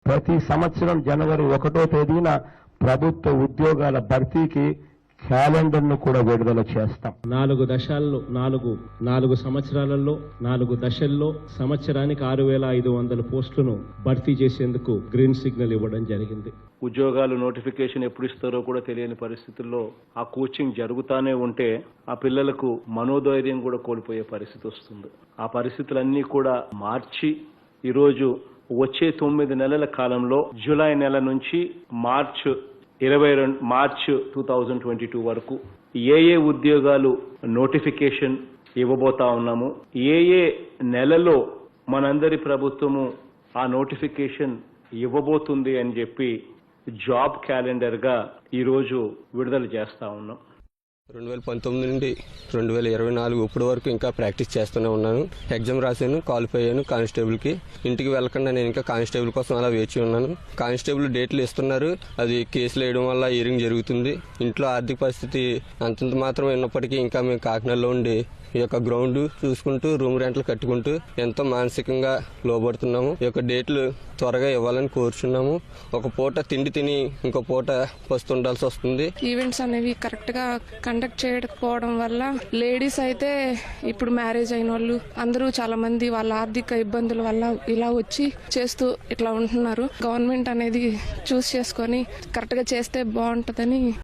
ప్రతి సంవత్సరం జనవరి 1వ తేదీన ప్రభుత్వ ఉద్యోగాల భర్తీకి క్యాలెండర్ను కూడా విడుదల చేస్తాం. 4 దశల్లో 4 సంవత్సరాలలో 4 దశల్లో సంవత్సరానికి 6,500 పోస్టులను భర్తీ చేసేందుకు గ్రీన్ సిగ్నల్ ఇవ్వడం జరిగింది. ఉద్యోగాలు నోటిఫికేషన్ ఎప్పుడు ఇస్తారో కూడా తెలియని పరిస్థితుల్లో ఆ కోచింగ్ జరుగుతానే ఉంటే ఆ పిల్లలకు మనోధైర్యం కూడా కోల్పోయే పరిస్థితి వస్తుంది. ఆ పరిస్థితులన్నీ కూడా మార్చి ఈరోజు వచ్చే 9 నెలల కాలంలో జూలై నెల నుంచి మార్చ్ 2022 వరకు ఏ ఉద్యోగాలు నోటిఫికేషన్ ఇవ్వబోతా ఉన్నాము, ఏ నెలలో మనందరి ప్రభుత్వము ఆ నోటిఫికేషన్ ఇవ్వబోతుంది అని చెప్పి జాబ్ క్యాలెండర్ గా ఈరోజు విడుదల చేస్తా ఉన్నాం. 2019 నుండి 2024 ఇప్పటి వరకు ఇంకా ప్రాక్టీస్ చేస్తూనే ఉన్నాను. ఎగ్జామ్ రాశాను, క్వాలిఫై అయ్యాను కానిస్టేబుల్కి. ఇంటికి వెళ్ళకుండా నేను ఇంకా కానిస్టేబుల్ కోసం అలా వేచి ఉన్నాను. కానిస్టేబుల్ డేట్లు ఇస్తున్నారు, అది కేసులు వేయడం వల్ల హీరింగ్ జరుగుతుంది. ఇంట్లో ఆర్థిక పరిస్థితి అంతంత మాత్రం ఉన్నప్పటికీ ఇంకా మేము కాకినాడలో ఉండి ఈ యొక్క గ్రౌండ్ చూసుకుంటూ రూమ్ రెంట్లు కట్టుకుంటూ ఎంతో మానసికంగా లోబడుతున్నాము. ఈ యొక్క డేట్లు త్వరగా ఇవ్వాలని కోరుచున్నాము. ఒక పూట తిండి తిని ఇంకో పూట పస్తుండాల్సి వస్తుంది. ఈవెంట్స్ అనేవి కరెక్ట్ గా కండక్ట్ చేయకపోవడం వల్ల లేడీస్ అయితే ఇప్పుడు మ్యారేజ్ అయిన వాళ్ళు అందరూ చాలా మంది వాళ్ళ ఆర్థిక ఇబ్బందుల వల్ల ఇలా వచ్చి చేస్తూ ఇట్లా ఉంటున్నారు. గవర్నమెంట్ అనేది చూస్ చేసుకొని కరెక్ట్ గా చేస్తే బాగుంటుందని